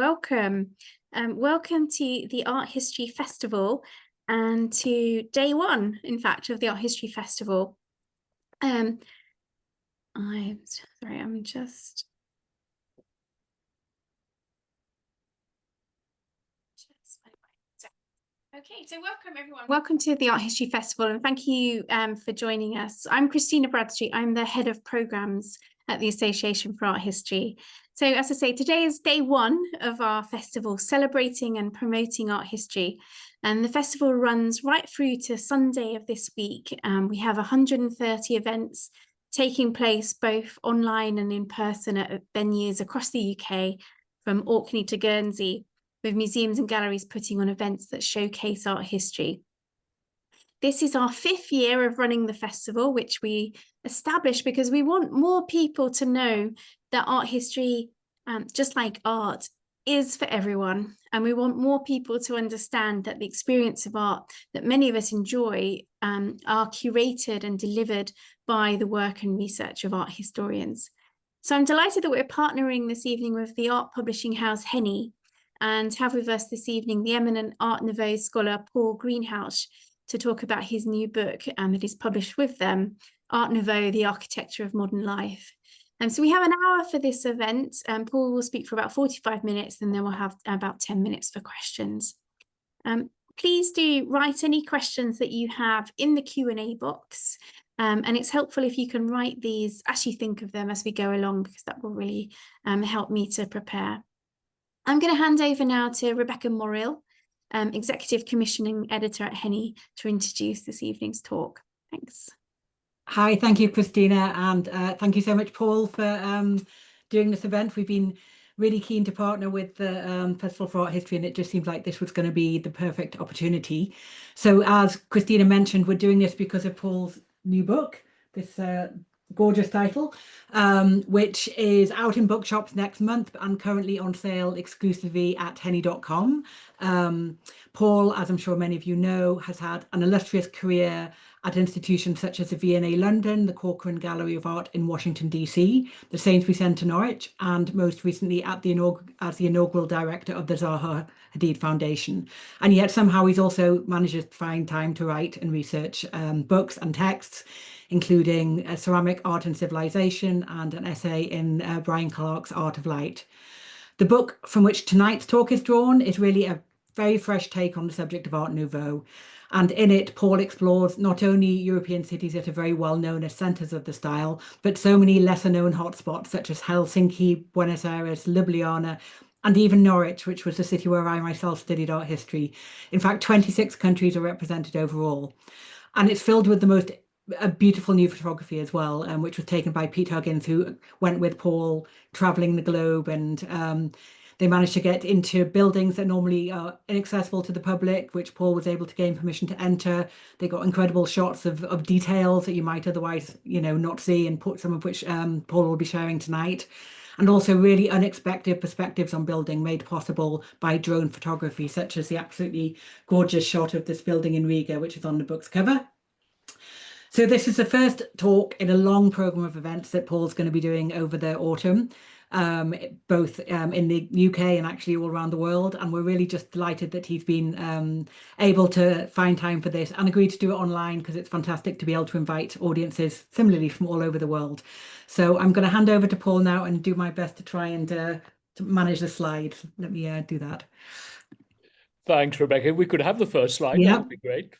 Welcome. Welcome to the Art History Festival and to day one, in fact, of the Art History Festival. I'm sorry, I'm just... Okay, so welcome everyone. Welcome to the Art History Festival and thank you for joining us. I'm Christina Bradstreet. I'm the head of programs at the Association for Art History. So as I say, today is day one of our festival, celebrating and promoting art history. And the festival runs right through to Sunday of this week. We have 130 events taking place both online and in person at venues across the UK, from Orkney to Guernsey, with museums and galleries putting on events that showcase art history. This is our 5th year of running the festival, which we established because we want more people to know that art history, just like art, is for everyone. And we want more people to understand that the experience of art that many of us enjoy are curated and delivered by the work and research of art historians. So I'm delighted that we're partnering this evening with the art publishing house Henny, and have with us this evening the eminent Art Nouveau scholar Paul Greenhouse to talk about his new book that is published with them, Art Nouveau, The Architecture of Modern Life. So we have an hour for this event. Paul will speak for about 45 minutes and then we'll have about 10 minutes for questions. Please do write any questions that you have in the Q&A box. And it's helpful if you can write these as you think of them as we go along, because that will really help me to prepare. I'm going to hand over now to Rebecca Morrill, Executive Commissioning Editor at Henny, to introduce this evening's talk. Thanks. Hi, thank you, Christina, and thank you so much, Paul, for doing this event. We've been really keen to partner with the Festival for Art History, and it just seems like this was going to be the perfect opportunity. So as Christina mentioned, we're doing this because of Paul's new book, this gorgeous title, which is out in bookshops next month and currently on sale exclusively at henny.com. Paul, as I'm sure many of you know, has had an illustrious career at institutions such as the V&A London, the Corcoran Gallery of Art in Washington, DC, the Sainsbury Centre Norwich, and most recently at as the inaugural director of the Zaha Hadid Foundation. And yet somehow he's also manages to find time to write and research books and texts, including Ceramic Art and Civilization and an essay in Brian Clark's Art of Light. The book from which tonight's talk is drawn is really a very fresh take on the subject of Art Nouveau. And in it, Paul explores not only European cities that are very well known as centres of the style, but so many lesser known hotspots such as Helsinki, Buenos Aires, Ljubljana, and even Norwich, which was the city where I myself studied art history. In fact, 26 countries are represented overall. And it's filled with the most beautiful new photography as well, which was taken by Pete Huggins, who went with Paul travelling the globe, and they managed to get into buildings that normally are inaccessible to the public, which Paul was able to gain permission to enter. They got incredible shots of details that you might otherwise, not see, and put some of which Paul will be sharing tonight. And also really unexpected perspectives on building made possible by drone photography, such as the absolutely gorgeous shot of this building in Riga, which is on the book's cover. So this is the first talk in a long programme of events that Paul's going to be doing over the autumn, both in the UK and actually all around the world. And we're really just delighted that he's been able to find time for this and agreed to do it online, because it's fantastic to be able to invite audiences similarly from all over the world. So I'm going to hand over to Paul now and do my best to try and to manage the slides. Let me do that. Thanks, Rebecca. We could have the first slide. Yeah. That would be great.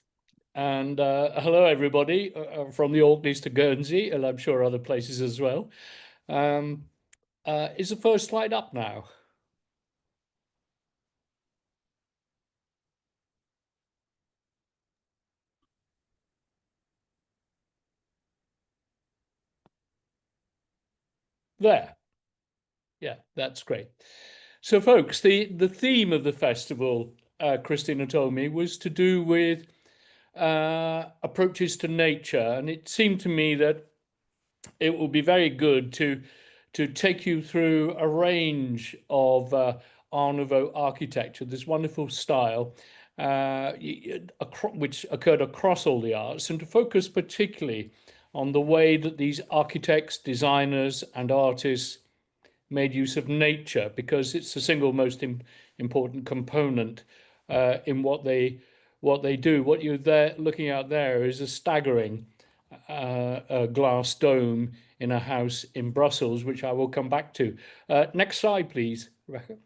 And hello, everybody, from the Orkneys to Guernsey, and I'm sure other places as well. Is the first slide up now? There. Yeah, that's great. So, folks, the theme of the festival, Christina told me, was to do with approaches to nature, and it seemed to me that it would be very good to take you through a range of Art Nouveau architecture, this wonderful style which occurred across all the arts, and to focus particularly on the way that these architects, designers and artists made use of nature because it's the single most important component in what they do. What you're there looking at there is a staggering glass dome in a house in Brussels, which I will come back to. Next slide, please, Rebecca.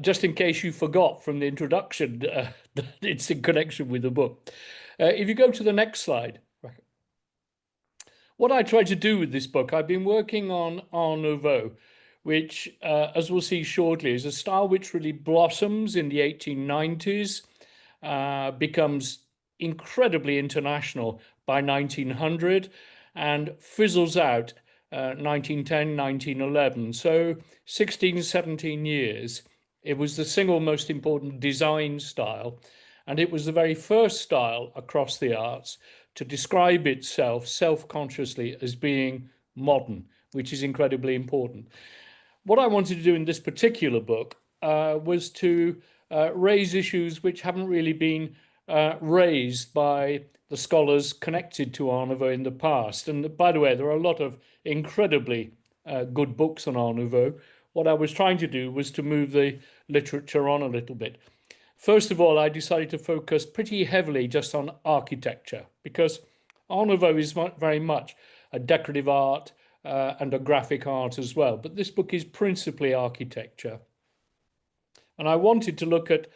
Just in case you forgot from the introduction that it's in connection with the book. If you go to the next slide, Rebecca. What I tried to do with this book, I've been working on Art Nouveau, which, as we'll see shortly, is a style which really blossoms in the 1890s, becomes incredibly international by 1900, and fizzles out 1910, 1911. So 16, 17 years. It was the single most important design style, and it was the very first style across the arts to describe itself self-consciously as being modern, which is incredibly important. What I wanted to do in this particular book was to raise issues which haven't really been raised by the scholars connected to Art Nouveau in the past. And by the way, there are a lot of incredibly good books on Art Nouveau. What I was trying to do was to move the literature on a little bit. First of all, I decided to focus pretty heavily just on architecture because Art Nouveau is very much a decorative art and a graphic art as well. But this book is principally architecture. And I wanted to look at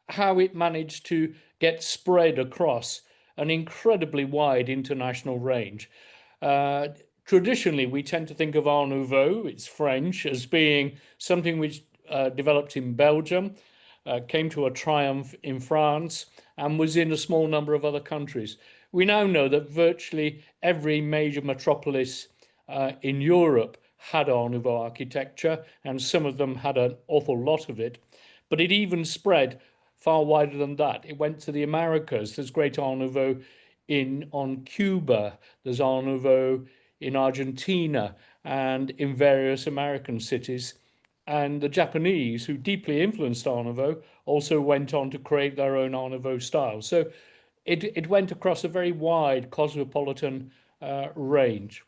how it managed to get spread across an incredibly wide international range. Traditionally, we tend to think of Art Nouveau, it's French, as being something which developed in Belgium, came to a triumph in France, and was in a small number of other countries. We now know that virtually every major metropolis in Europe had Art Nouveau architecture, and some of them had an awful lot of it. But it even spread far wider than that. It went to the Americas. There's great Art Nouveau on Cuba. There's Art Nouveau in Argentina and in various American cities. And the Japanese, who deeply influenced Art Nouveau, also went on to create their own Art Nouveau style. So it went across a very wide cosmopolitan range.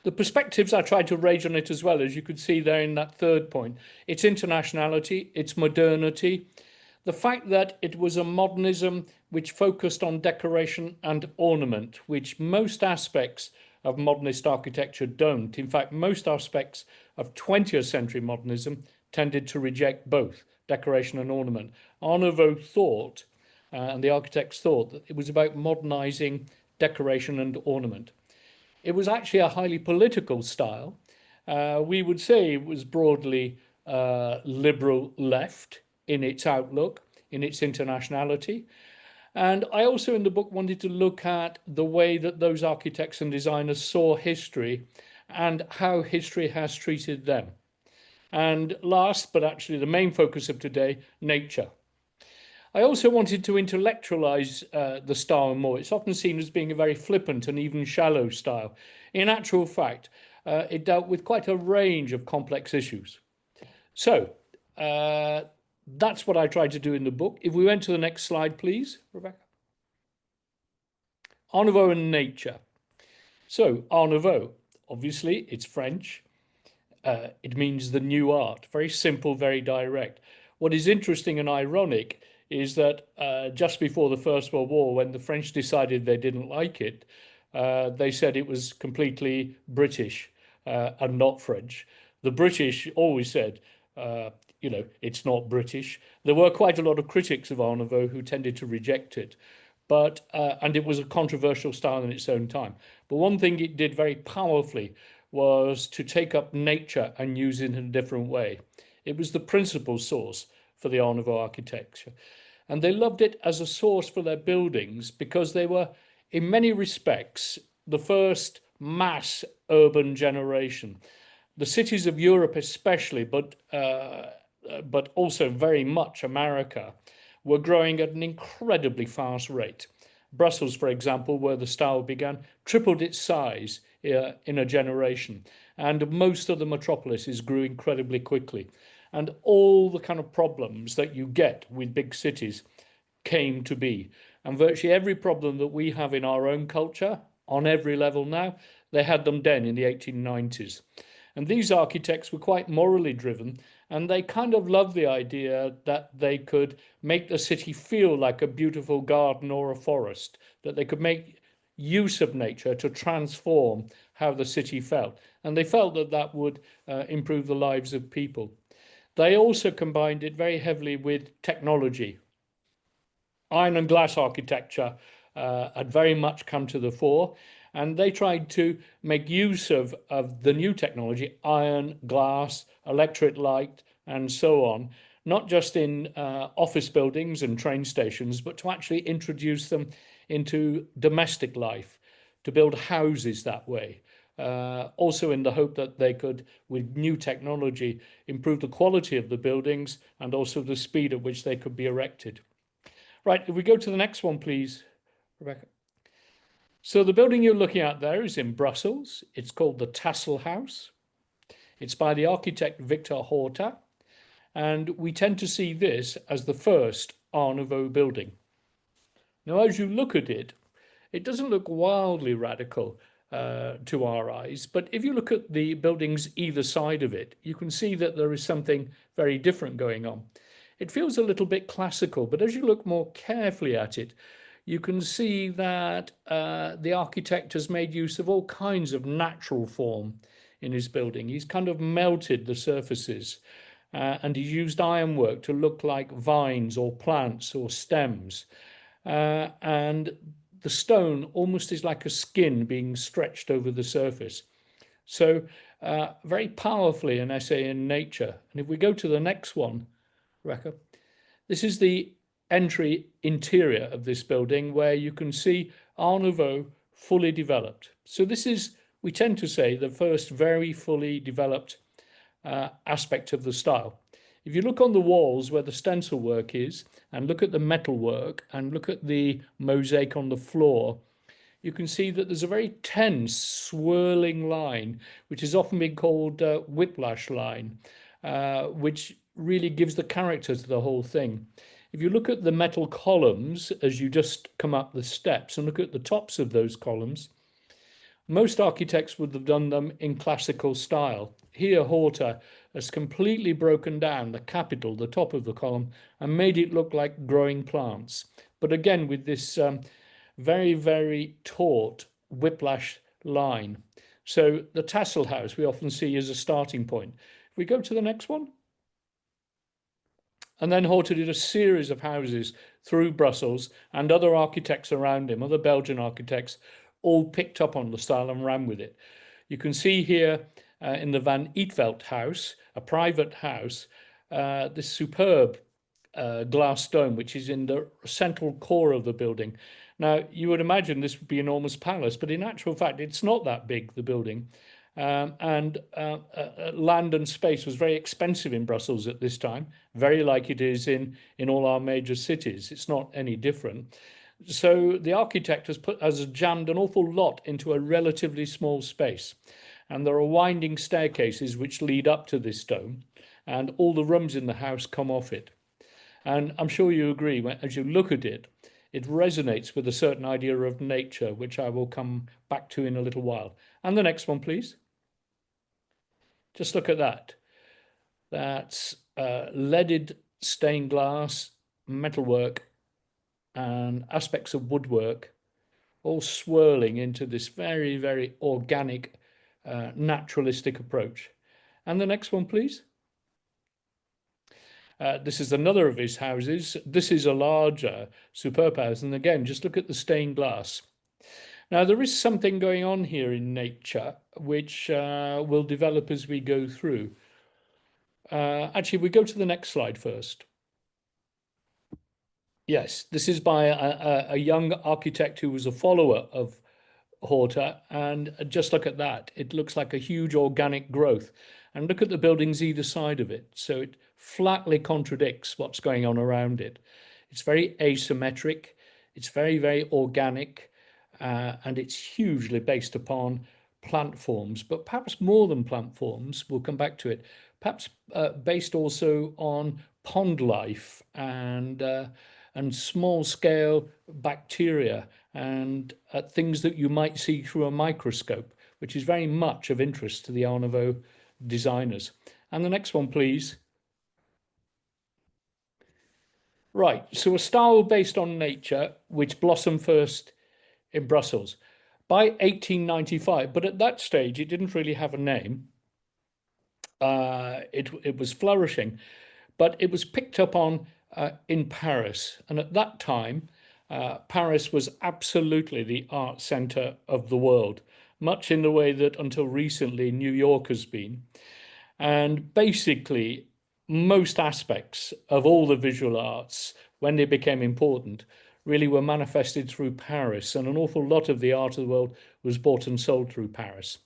The perspectives I tried to raise on it as well, as you could see there in that third point, its internationality, its modernity, the fact that it was a modernism which focused on decoration and ornament, which most aspects of modernist architecture don't. In fact, most aspects of 20th century modernism tended to reject both decoration and ornament. Art Nouveau thought, and the architects thought, that it was about modernizing decoration and ornament. It was actually a highly political style. We would say it was broadly liberal left in its outlook, in its internationality. And I also in the book wanted to look at the way that those architects and designers saw history and how history has treated them. And last, but actually the main focus of today, nature. I also wanted to intellectualize the style more. It's often seen as being a very flippant and even shallow style. In actual fact, it dealt with quite a range of complex issues. So that's what I tried to do in the book. If we went to the next slide, please, Rebecca. Art Nouveau and nature. So Art Nouveau, obviously, it's French. It means the new art. Very simple, very direct. What is interesting and ironic is that just before the First World War, when the French decided they didn't like it, they said it was completely British and not French. The British always said, it's not British. There were quite a lot of critics of Art Nouveau who tended to reject it, and it was a controversial style in its own time. But one thing it did very powerfully was to take up nature and use it in a different way. It was the principal source for the Art Nouveau architecture. And they loved it as a source for their buildings because they were, in many respects, the first mass urban generation. The cities of Europe especially, but also very much America, were growing at an incredibly fast rate. Brussels, for example, where the style began, tripled its size in a generation. And most of the metropolises grew incredibly quickly. And all the kind of problems that you get with big cities came to be. And virtually every problem that we have in our own culture, on every level now, they had them then in the 1890s. And these architects were quite morally driven, and they kind of loved the idea that they could make the city feel like a beautiful garden or a forest, that they could make use of nature to transform how the city felt. And they felt that that would improve the lives of people. They also combined it very heavily with technology. Iron and glass architecture had very much come to the fore, and they tried to make use of the new technology, iron, glass, electric light, and so on, not just in office buildings and train stations, but to actually introduce them into domestic life, to build houses that way. Also in the hope that they could, with new technology, improve the quality of the buildings and also the speed at which they could be erected. Right, if we go to the next one, please, Rebecca. So the building you're looking at there is in Brussels. It's called the Tassel House. It's by the architect Victor Horta, and we tend to see this as the first Art Nouveau building. Now, as you look at it, it doesn't look wildly radical to our eyes, but if you look at the buildings either side of it, you can see that there is something very different going on. It feels a little bit classical, but as you look more carefully at it, you can see that the architect has made use of all kinds of natural form in his building. He's kind of melted the surfaces and he's used ironwork to look like vines or plants or stems. And the stone almost is like a skin being stretched over the surface. So very powerfully an essay in nature. And if we go to the next one, Rebecca, this is the entry interior of this building where you can see Art Nouveau fully developed. So this is, we tend to say, the first very fully developed aspect of the style. If you look on the walls where the stencil work is, and look at the metal work, and look at the mosaic on the floor, you can see that there's a very tense, swirling line, which has often been called whiplash line, which really gives the character to the whole thing. If you look at the metal columns as you just come up the steps and look at the tops of those columns, most architects would have done them in classical style. Here, Horta has completely broken down the capital, the top of the column, and made it look like growing plants. But again, with this very, very taut whiplash line. So the Tassel House we often see as a starting point. If we go to the next one. And then Horta did a series of houses through Brussels, and other architects around him, other Belgian architects, all picked up on the style and ran with it. You can see here in the Van Eetvelt house, a private house, this superb glass dome, which is in the central core of the building. Now, you would imagine this would be an enormous palace, but in actual fact, it's not that big, the building. Land and space was very expensive in Brussels at this time, very like it is in all our major cities. It's not any different. So the architect has jammed an awful lot into a relatively small space. And there are winding staircases which lead up to this dome, and all the rooms in the house come off it. And I'm sure you agree, as you look at it, it resonates with a certain idea of nature, which I will come back to in a little while. And the next one, please. Just look at that. That's leaded stained glass, metalwork, and aspects of woodwork, all swirling into this very, very organic, naturalistic approach. And the next one, please. This is another of his houses. This is a larger, superb house. And again, just look at the stained glass. Now, there is something going on here in nature, which will develop as we go through. Actually, we go to the next slide first. Yes, this is by a young architect who was a follower of Horta, and just look at that. It looks like a huge organic growth. And look at the buildings either side of it. So it flatly contradicts what's going on around it. It's very asymmetric. It's very, very organic. And it's hugely based upon plant forms, but perhaps more than plant forms, we'll come back to it, perhaps based also on pond life and small scale bacteria and things that you might see through a microscope, which is very much of interest to the Art Nouveau designers. And the next one, please. Right, so a style based on nature, which blossomed first in Brussels by 1895, but at that stage it didn't really have a name. It was flourishing, but it was picked up on in Paris, and at that time Paris was absolutely the art center of the world, much in the way that until recently New York has been. And basically most aspects of all the visual arts, when they became important, really were manifested through Paris, and an awful lot of the art of the world was bought and sold through Paris.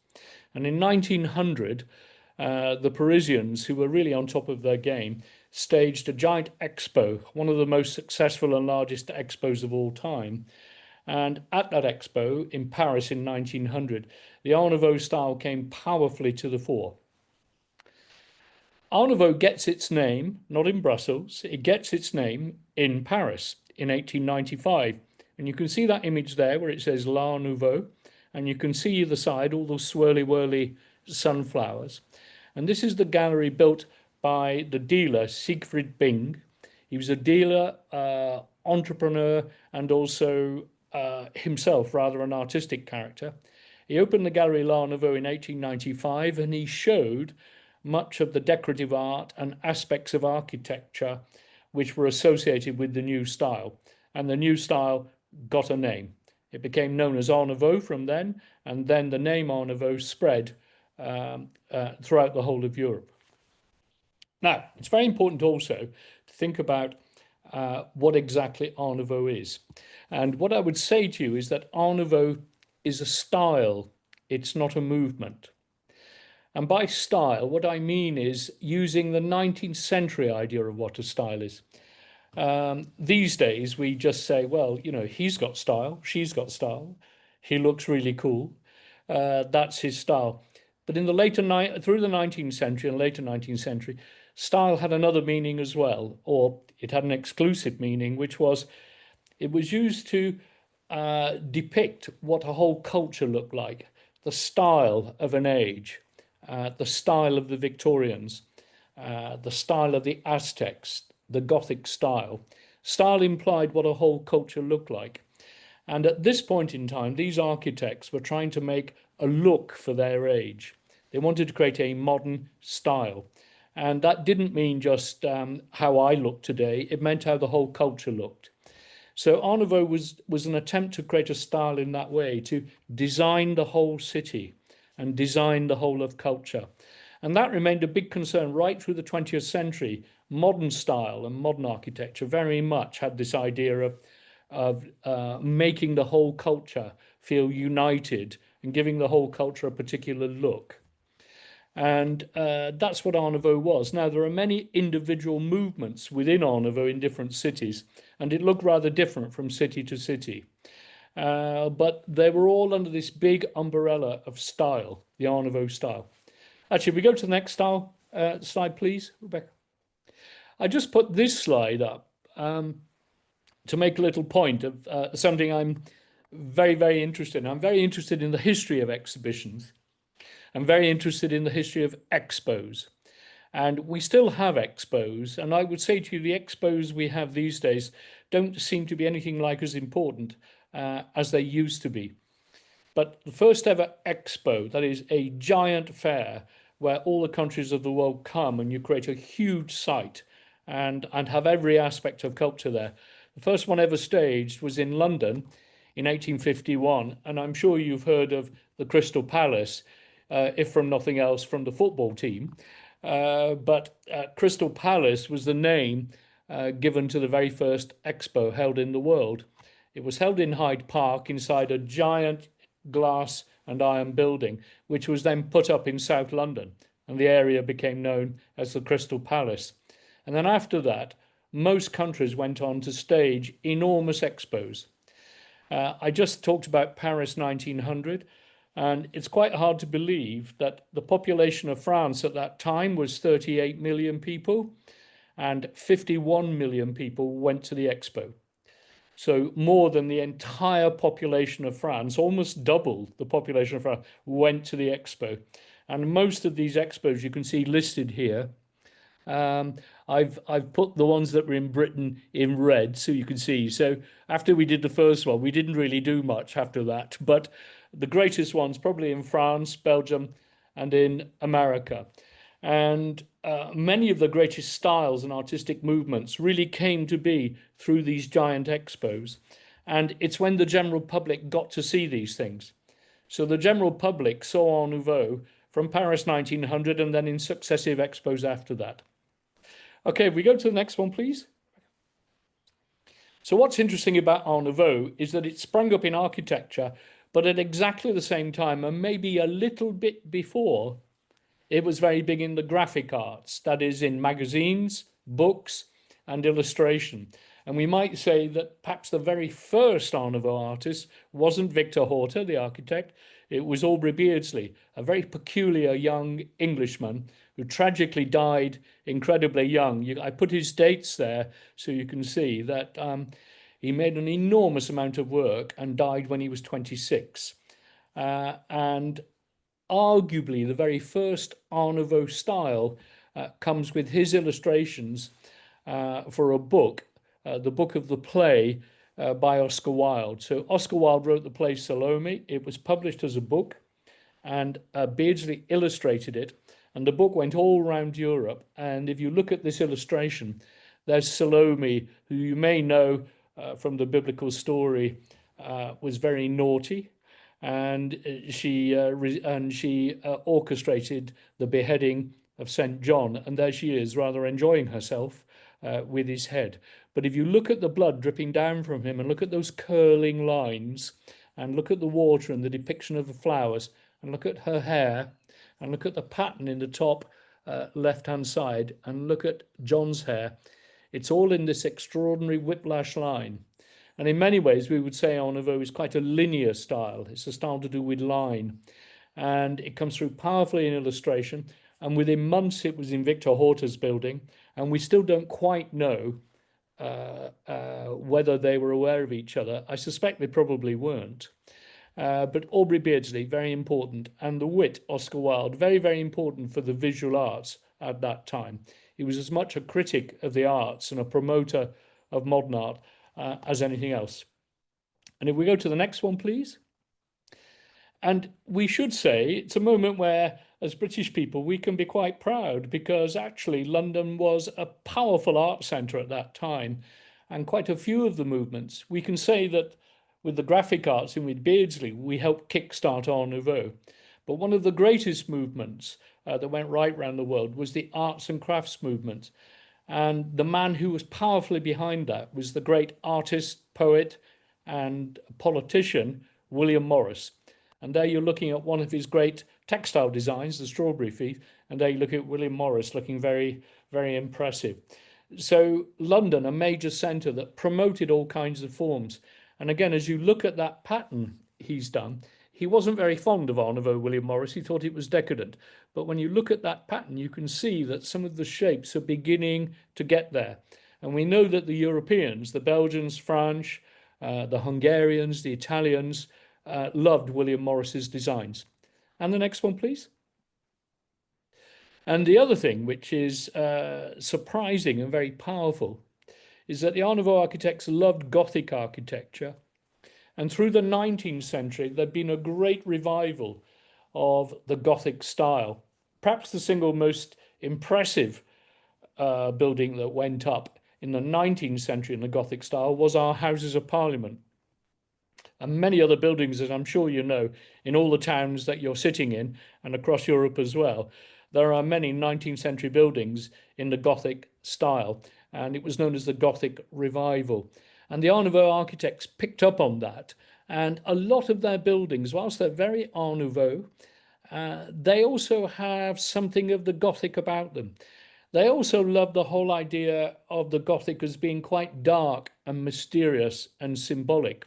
And in 1900, the Parisians, who were really on top of their game, staged a giant expo, one of the most successful and largest expos of all time. And at that expo in Paris in 1900, the Art Nouveau style came powerfully to the fore. Art Nouveau gets its name, not in Brussels, it gets its name in Paris in 1895. And you can see that image there where it says L'Art Nouveau, and you can see either side all those swirly whirly sunflowers. And this is the gallery built by the dealer Siegfried Bing. He was a dealer, entrepreneur, and also himself rather an artistic character. He opened the Gallery L'Art Nouveau in 1895, and he showed much of the decorative art and aspects of architecture which were associated with the new style. And the new style got a name. It became known as Art Nouveau from then, and then the name Art Nouveau spread throughout the whole of Europe. Now, it's very important also to think about what exactly Art Nouveau is. And what I would say to you is that Art Nouveau is a style, it's not a movement. And by style, what I mean is using the 19th century idea of what a style is. These days, we just say, well, you know, he's got style, she's got style, he looks really cool, that's his style. But in the through the 19th century and later 19th century, style had another meaning as well, or it had an exclusive meaning, which was it was used to depict what a whole culture looked like, the style of an age, the style of the Victorians, the style of the Aztecs, the Gothic style. Style implied what a whole culture looked like. And at this point in time, these architects were trying to make a look for their age. They wanted to create a modern style. And that didn't mean just how I look today, it meant how the whole culture looked. So Art Nouveau was an attempt to create a style in that way, to design the whole city and design the whole of culture. And that remained a big concern right through the 20th century. Modern style and modern architecture very much had this idea of making the whole culture feel united and giving the whole culture a particular look. And that's what Art Nouveau was. Now, there are many individual movements within Art Nouveau in different cities, and it looked rather different from city to city. But they were all under this big umbrella of style, the Art Nouveau style. Actually, if we go to the next slide, please, Rebecca. I just put this slide up to make a little point of something I'm very, very interested in. I'm very interested in the history of exhibitions. I'm very interested in the history of expos. And we still have expos. And I would say to you, the expos we have these days don't seem to be anything like as important as they used to be. But the first ever expo, that is a giant fair where all the countries of the world come and you create a huge site and have every aspect of culture there. The first one ever staged was in London in 1851. And I'm sure you've heard of the Crystal Palace, if from nothing else from the football team. But Crystal Palace was the name given to the very first expo held in the world. It was held in Hyde Park inside a giant glass and iron building, which was then put up in South London, and the area became known as the Crystal Palace. And then after that, most countries went on to stage enormous expos. I just talked about Paris 1900, and it's quite hard to believe that the population of France at that time was 38 million people, and 51 million people went to the expo. So more than the entire population of France, almost double the population of France, went to the expo. And most of these expos you can see listed here. I've put the ones that were in Britain in red so you can see. So after we did the first one, we didn't really do much after that. But the greatest ones probably in France, Belgium, and in America. And many of the greatest styles and artistic movements really came to be through these giant expos. And it's when the general public got to see these things. So the general public saw Art Nouveau from Paris 1900 and then in successive expos after that. Okay, if we go to the next one, please. So what's interesting about Art Nouveau is that it sprung up in architecture, but at exactly the same time, and maybe a little bit before, it was very big in the graphic arts, that is in magazines, books, and illustration. And we might say that perhaps the very first Art Nouveau artist wasn't Victor Horta, the architect. It was Aubrey Beardsley, a very peculiar young Englishman who tragically died incredibly young. I put his dates there so you can see that he made an enormous amount of work and died when he was 26. And arguably the very first Art Nouveau style comes with his illustrations for a book, the book of the play by Oscar Wilde. So Oscar Wilde wrote the play Salome. It was published as a book, and Beardsley illustrated it, and the book went all around Europe. And if you look at this illustration, there's Salome, who you may know from the biblical story was very naughty, and she orchestrated the beheading of St. John, and there she is, rather enjoying herself with his head. But if you look at the blood dripping down from him and look at those curling lines and look at the water and the depiction of the flowers and look at her hair and look at the pattern in the top left-hand side and look at John's hair, it's all in this extraordinary whiplash line. And in many ways, we would say Art Nouveau is quite a linear style. It's a style to do with line. And it comes through powerfully in illustration. And within months, it was in Victor Horta's building. And we still don't quite know whether they were aware of each other. I suspect they probably weren't. But Aubrey Beardsley, very important. And the wit, Oscar Wilde, very, very important for the visual arts at that time. He was as much a critic of the arts and a promoter of modern art as anything else. And if we go to the next one, please. And we should say it's a moment where, as British people, we can be quite proud, because actually London was a powerful art centre at that time, and quite a few of the movements. We can say that with the graphic arts and with Beardsley, we helped kickstart Art Nouveau. But one of the greatest movements that went right around the world was the arts and crafts movement. And the man who was powerfully behind that was the great artist, poet, and politician, William Morris. And there you're looking at one of his great textile designs, the strawberry feet, and there you look at William Morris looking very, very impressive. So London, a major centre that promoted all kinds of forms. And again, as you look at that pattern he's done, he wasn't very fond of Art Nouveau, William Morris. He thought it was decadent. But when you look at that pattern, you can see that some of the shapes are beginning to get there. And we know that the Europeans, the Belgians, French, the Hungarians, the Italians, loved William Morris's designs. And the next one, please. And the other thing, which is surprising and very powerful, is that the Art Nouveau architects loved Gothic architecture. And through the 19th century, there'd been a great revival of the Gothic style. Perhaps the single most impressive building that went up in the 19th century in the Gothic style was our Houses of Parliament. And many other buildings, as I'm sure you know, in all the towns that you're sitting in and across Europe as well. There are many 19th century buildings in the Gothic style, and it was known as the Gothic Revival. And the Art Nouveau architects picked up on that. And a lot of their buildings, whilst they're very Art Nouveau, they also have something of the Gothic about them. They also love the whole idea of the Gothic as being quite dark and mysterious and symbolic.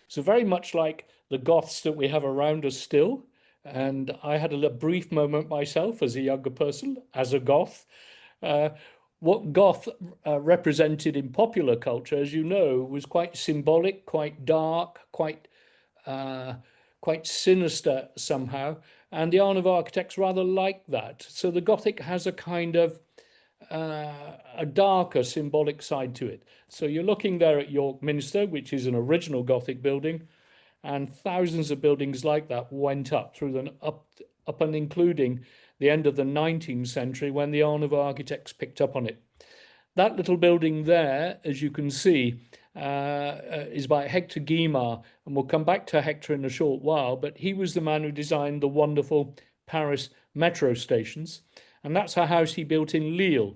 So very much like the Goths that we have around us still. And I had a brief moment myself as a younger person, as a Goth. What Goth represented in popular culture, as you know, was quite symbolic, quite dark, quite sinister somehow. And the Art Nouveau architects rather like that. So the Gothic has a kind of a darker symbolic side to it. So you're looking there at York Minster, which is an original Gothic building, and thousands of buildings like that went up through the up and including the end of the 19th century when the Art Nouveau architects picked up on it. That little building there, as you can see, is by Hector Guimard, and we'll come back to Hector in a short while, but he was the man who designed the wonderful Paris metro stations, and that's a house he built in Lille.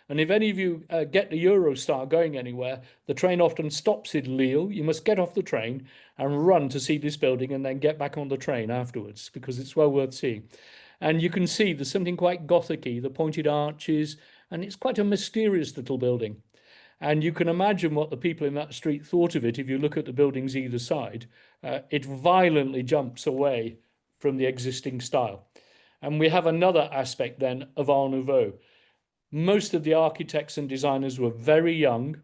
And if any of you get the Eurostar going anywhere, the train often stops in Lille. You must get off the train and run to see this building and then get back on the train afterwards, because it's well worth seeing. And you can see there's something quite Gothic-y, the pointed arches, and it's quite a mysterious little building. And you can imagine what the people in that street thought of it if you look at the buildings either side. It violently jumps away from the existing style. And we have another aspect then of Art Nouveau. Most of the architects and designers were very young.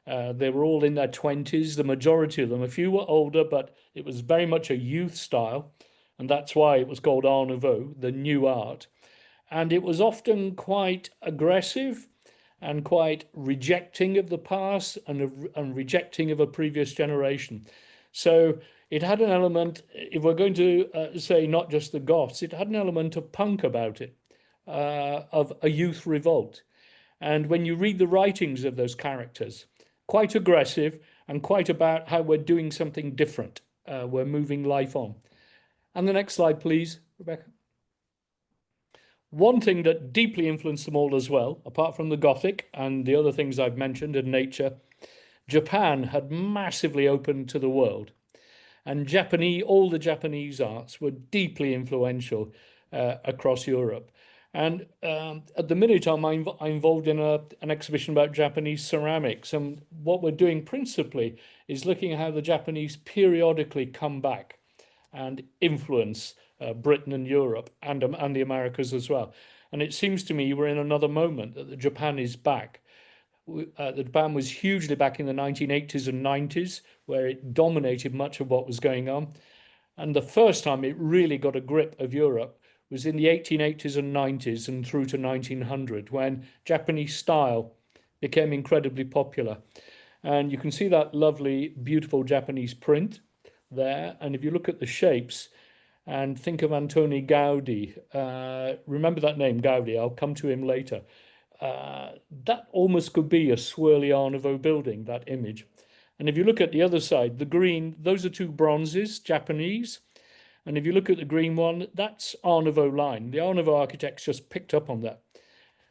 They were all in their 20s, the majority of them. A few were older, but it was very much a youth style. And that's why it was called Art Nouveau, the new art. And it was often quite aggressive and quite rejecting of the past and rejecting of a previous generation. So it had an element, if we're going to say not just the Goths, it had an element of punk about it, of a youth revolt. And when you read the writings of those characters, quite aggressive and quite about how we're doing something different. We're moving life on. And the next slide, please, Rebecca. One thing that deeply influenced them all as well, apart from the Gothic and the other things I've mentioned in nature, Japan had massively opened to the world. And all the Japanese arts were deeply influential across Europe. And at the minute, I'm involved in an exhibition about Japanese ceramics. And what we're doing principally is looking at how the Japanese periodically come back and influence Britain and Europe and the Americas as well. And it seems to me we're in another moment that Japan is back. The Japan was hugely back in the 1980s and 90s, where it dominated much of what was going on. And the first time it really got a grip of Europe was in the 1880s and 90s and through to 1900, when Japanese style became incredibly popular. And you can see that lovely, beautiful Japanese print there. And if you look at the shapes and think of Antoni Gaudi, remember that name, Gaudi, I'll come to him later. That almost could be a swirly Art Nouveau building, that image. And if you look at the other side, the green, those are two bronzes, Japanese. And if you look at the green one, that's Art Nouveau line. The Art Nouveau architects just picked up on that.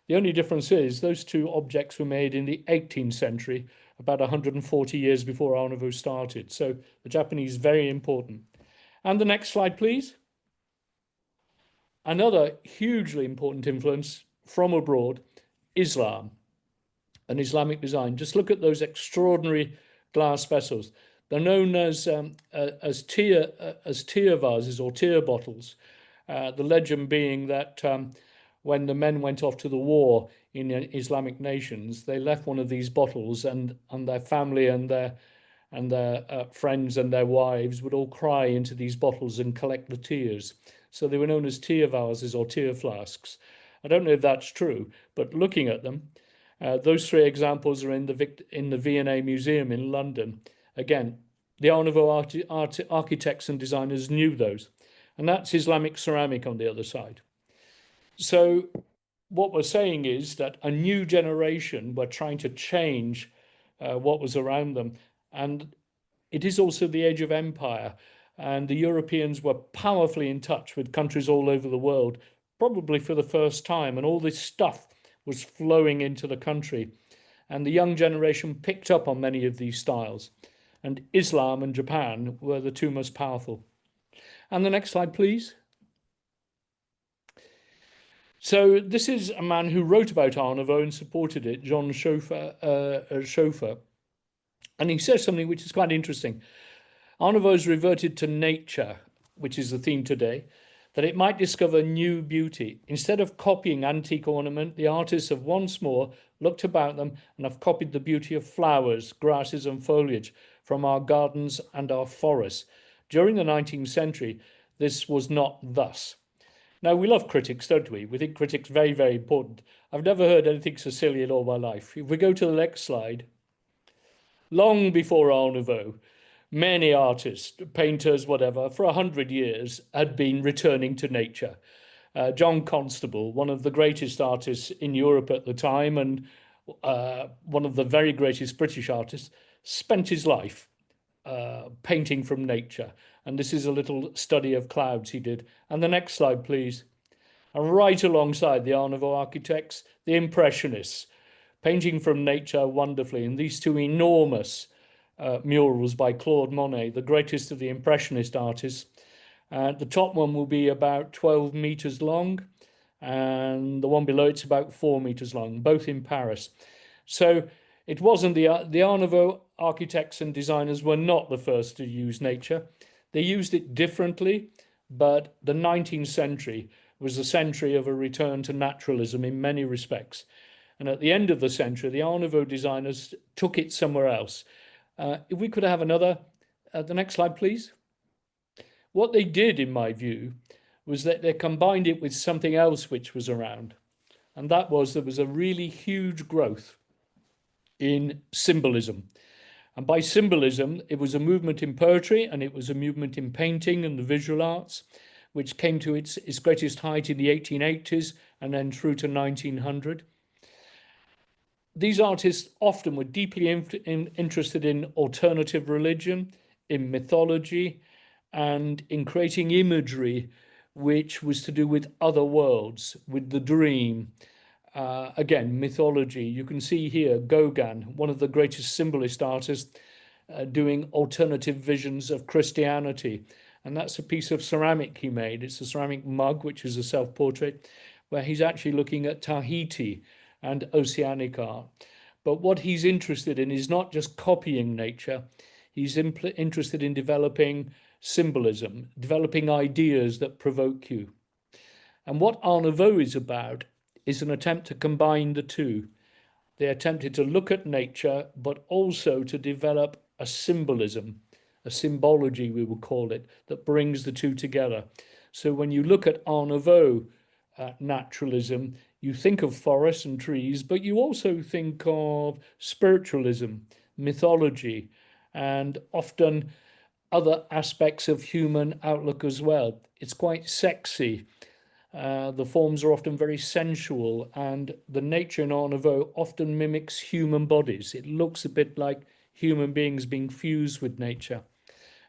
The only difference is those two objects were made in the 18th century, about 140 years before Art Nouveau started. So the Japanese, very important. And the next slide, please. Another hugely important influence from abroad, Islam and Islamic design. Just look at those extraordinary glass vessels. They're known as tear vases or tear bottles. The legend being that when the men went off to the war in Islamic nations, they left one of these bottles, and their family and their friends and their wives would all cry into these bottles and collect the tears. So they were known as tear vases or tear flasks. I don't know if that's true, but looking at them, those three examples are in the V&A Museum in London. Again, the Art Nouveau architects and designers knew those. And that's Islamic ceramic on the other side. So what we're saying is that a new generation were trying to change what was around them. And it is also the age of empire. And the Europeans were powerfully in touch with countries all over the world, probably for the first time. And all this stuff was flowing into the country. And the young generation picked up on many of these styles. And Islam and Japan were the two most powerful. And the next slide, please. So this is a man who wrote about Art Nouveau and supported it, John Schoeffer. And he says something which is quite interesting. Art Nouveau has reverted to nature, which is the theme today, that it might discover new beauty. Instead of copying antique ornament, the artists have once more looked about them and have copied the beauty of flowers, grasses and foliage from our gardens and our forests. During the 19th century, this was not thus. Now, we love critics, don't we? We think critics very, very important. I've never heard anything so silly in all my life. If we go to the next slide, long before Art Nouveau, many artists, painters, whatever, for 100 years had been returning to nature. John Constable, one of the greatest artists in Europe at the time and one of the very greatest British artists, spent his life painting from nature. And this is a little study of clouds he did. And the next slide, please. And right alongside the Art Nouveau architects, the Impressionists, painting from nature wonderfully. And these two enormous murals by Claude Monet, the greatest of the Impressionist artists. The top one will be about 12 meters long, and the one below it's about 4 meters long, both in Paris. So it wasn't the Art Nouveau architects and designers were not the first to use nature. They used it differently, but the 19th century was the century of a return to naturalism in many respects. And at the end of the century, the Art Nouveau designers took it somewhere else. If we could have another, the next slide, please. What they did, in my view, was that they combined it with something else which was around. And that was, there was a really huge growth in symbolism. And by symbolism, it was a movement in poetry and it was a movement in painting and the visual arts, which came to its greatest height in the 1880s and then through to 1900. These artists often were deeply interested in alternative religion, in mythology, and in creating imagery which was to do with other worlds, with the dream. Again, mythology. You can see here Gauguin, one of the greatest symbolist artists, doing alternative visions of Christianity. And that's a piece of ceramic he made. It's a ceramic mug, which is a self-portrait, where he's actually looking at Tahiti and oceanic art. But what he's interested in is not just copying nature. He's interested in developing symbolism, developing ideas that provoke you. And what Art Nouveau is about is an attempt to combine the two. They attempted to look at nature, but also to develop a symbolism, a symbology, we would call it, that brings the two together. So when you look at Art Nouveau naturalism, you think of forests and trees, but you also think of spiritualism, mythology, and often other aspects of human outlook as well. It's quite sexy. The forms are often very sensual, and the nature in Art Nouveau often mimics human bodies. It looks a bit like human beings being fused with nature.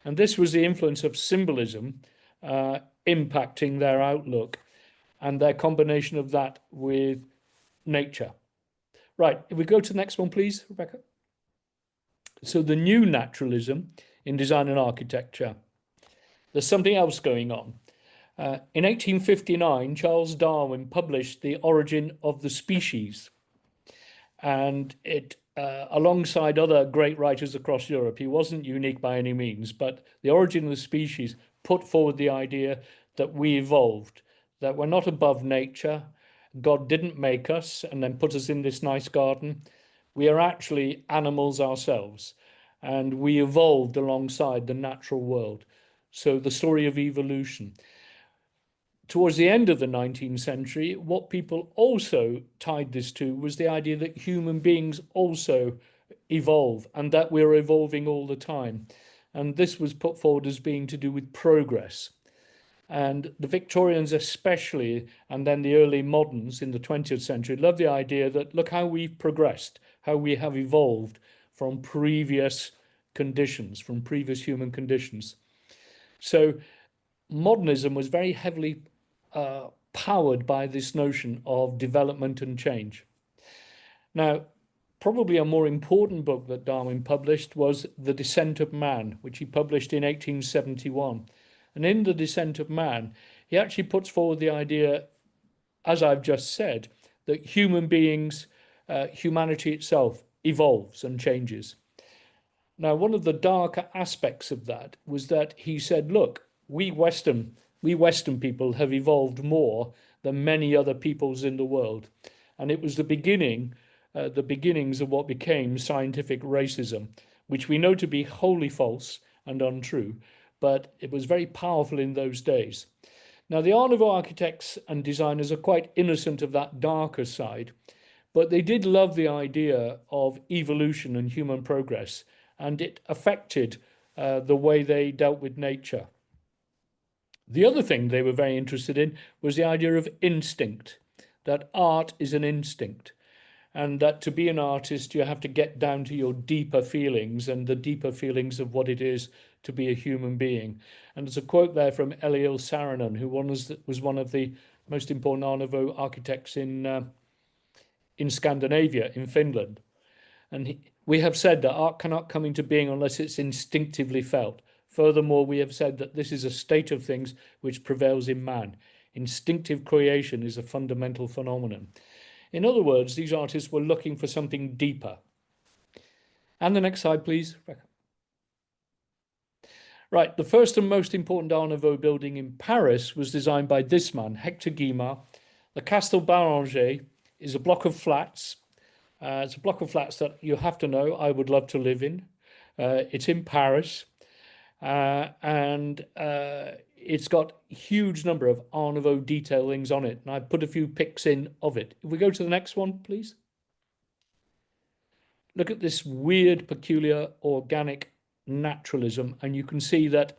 And this was the influence of symbolism impacting their outlook and their combination of that with nature. Right, if we go to the next one, please, Rebecca. So the new naturalism in design and architecture. There's something else going on. In 1859, Charles Darwin published The Origin of the Species. And it, alongside other great writers across Europe, he wasn't unique by any means, but The Origin of the Species put forward the idea that we evolved, that we're not above nature. God didn't make us and then put us in this nice garden. We are actually animals ourselves, and we evolved alongside the natural world. So the story of evolution. Towards the end of the 19th century, what people also tied this to was the idea that human beings also evolve and that we're evolving all the time. And this was put forward as being to do with progress. And the Victorians especially, and then the early moderns in the 20th century, loved the idea that look how we've progressed, how we have evolved from previous conditions, from previous human conditions. So modernism was very heavily powered by this notion of development and change. Now, probably a more important book that Darwin published was The Descent of Man, which he published in 1871. And in The Descent of Man, he actually puts forward the idea, as I've just said, that human beings, humanity itself evolves and changes. Now, one of the darker aspects of that was that he said, look, we Western people have evolved more than many other peoples in the world. And it was the beginnings of what became scientific racism, which we know to be wholly false and untrue. but it was very powerful in those days. Now, the Art Nouveau architects and designers are quite innocent of that darker side, but they did love the idea of evolution and human progress, and it affected the way they dealt with nature. The other thing they were very interested in was the idea of instinct, that art is an instinct, and that to be an artist, you have to get down to your deeper feelings and the deeper feelings of what it is to be a human being. And there's a quote there from Eliel Saarinen, who was one of the most important Art Nouveau architects in Scandinavia, in Finland. And we have said that art cannot come into being unless it's instinctively felt. Furthermore, we have said that this is a state of things which prevails in man. Instinctive creation is a fundamental phenomenon. In other words, these artists were looking for something deeper. And the next slide, please. Right, the first and most important Art Nouveau building in Paris was designed by this man, Hector Guimard. The Castel Béranger is a block of flats. It's a block of flats that you have to know I would love to live in. It's in Paris. And it's got a huge number of Art Nouveau detailings on it. And I've put a few pics in of it. If we go to the next one, please. Look at this weird, peculiar, organic naturalism. And you can see that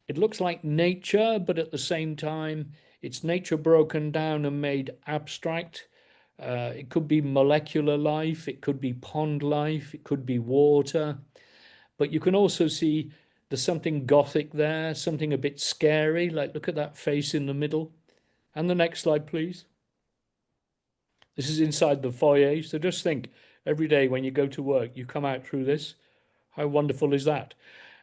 it looks like nature, but at the same time, it's nature broken down and made abstract. It could be molecular life. It could be pond life. It could be water. But you can also see there's something Gothic there, something a bit scary, like look at that face in the middle. And the next slide, please. This is inside the foyer. So just think, every day when you go to work, you come out through this. How wonderful is that?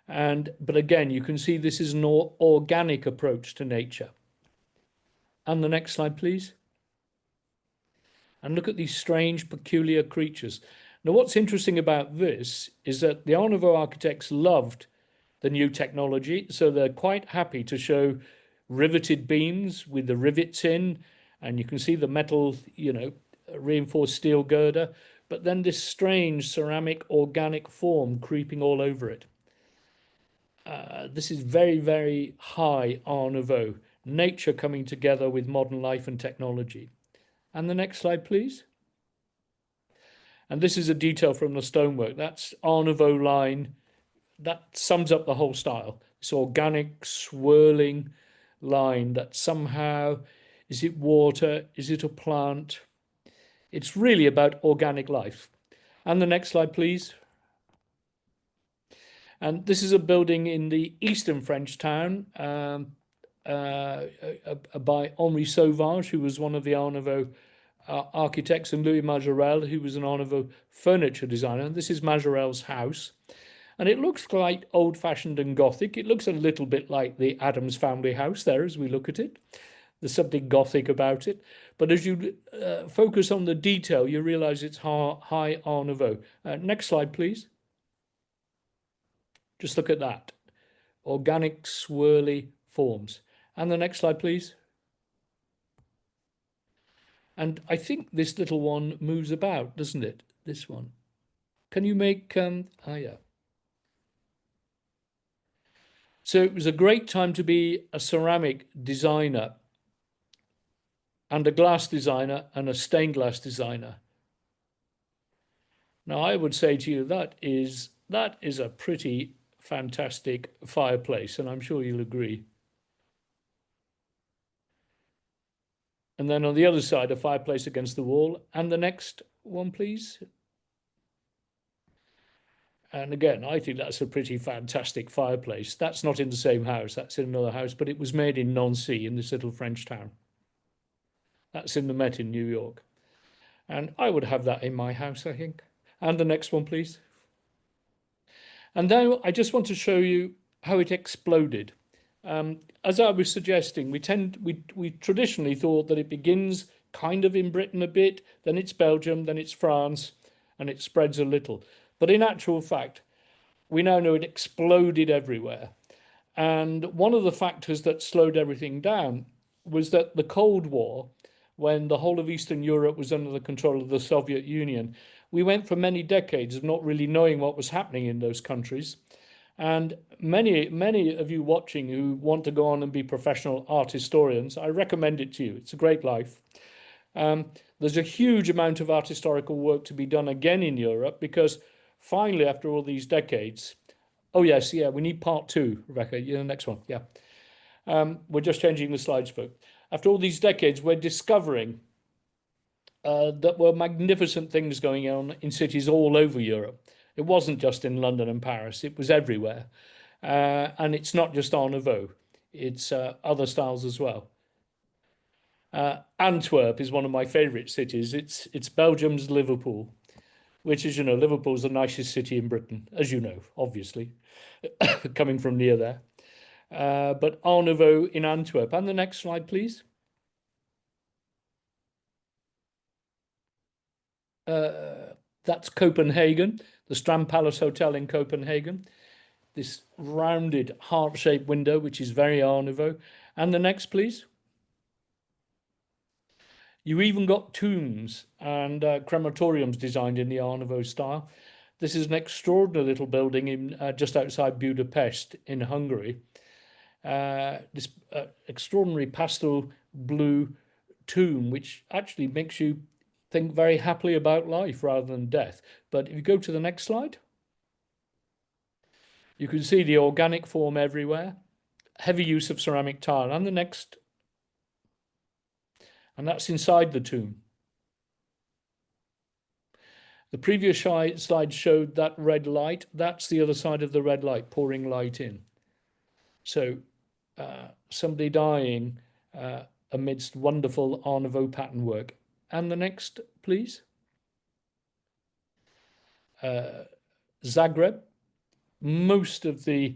But again, you can see this is an organic approach to nature. And the next slide, please. And look at these strange, peculiar creatures. Now, what's interesting about this is that the Art Nouveau architects loved the new technology, so they're quite happy to show riveted beams with the rivets in, and you can see the metal, reinforced steel girder, but then this strange ceramic organic form creeping all over it. This is very, very high Art Nouveau, nature coming together with modern life and technology. And the next slide, please. And this is a detail from the stonework. That's Art Nouveau line. That sums up the whole style. This organic, swirling line that somehow, is it water? Is it a plant? It's really about organic life. And the next slide, please. And this is a building in the eastern French town by Henri Sauvage, who was one of the Art Nouveau architects, and Louis Majorelle, who was an Art Nouveau furniture designer. And this is Majorelle's house. And it looks quite old-fashioned and Gothic. It looks a little bit like the Addams family house there as we look at it. There's something Gothic about it. But as you focus on the detail, you realize it's high Art Nouveau. Next slide, please. Just look at that. Organic, swirly forms. And the next slide, please. And I think this little one moves about, doesn't it? This one. Can you make... yeah. So it was a great time to be a ceramic designer and a glass designer and a stained glass designer. Now, I would say to you that is a pretty fantastic fireplace, and I'm sure you'll agree. And then on the other side, a fireplace against the wall. And the next one, please. And again, I think that's a pretty fantastic fireplace. That's not in the same house, that's in another house, but it was made in Nancy, in this little French town. That's in the Met in New York. And I would have that in my house, I think. And the next one, please. And now I just want to show you how it exploded. As I was suggesting, we traditionally thought that it begins kind of in Britain a bit, then it's Belgium, then it's France, and it spreads a little. But in actual fact, we now know it exploded everywhere. And one of the factors that slowed everything down was that the Cold War, when the whole of Eastern Europe was under the control of the Soviet Union, we went for many decades of not really knowing what was happening in those countries. And many of you watching who want to go on and be professional art historians, I recommend it to you. It's a great life. There's a huge amount of art historical work to be done again in Europe because finally, after all these decades, oh yes, yeah, we need part 2, Rebecca. Yeah, the next one, yeah. We're just changing the slides, folks. After all these decades, we're discovering that were magnificent things going on in cities all over Europe. It wasn't just in London and Paris, it was everywhere. And it's not just Art Nouveau, it's other styles as well. Antwerp is one of my favourite cities. It's Belgium's Liverpool, which is, Liverpool's the nicest city in Britain, as you know, obviously, coming from near there. But Art Nouveau in Antwerp. And the next slide, please. That's Copenhagen, the Strand Palace Hotel in Copenhagen. This rounded heart-shaped window, which is very Art Nouveau. And the next, please. You even got tombs and crematoriums designed in the Art Nouveau style. This is an extraordinary little building in just outside Budapest in Hungary. This extraordinary pastel blue tomb, which actually makes you think very happily about life rather than death. But if you go to the next slide, you can see the organic form everywhere, heavy use of ceramic tile. And the next, and that's inside the tomb. The previous slide showed that red light. That's the other side of the red light, pouring light in. So somebody dying amidst wonderful Art Nouveau pattern work. And the next, please. Zagreb. Most of the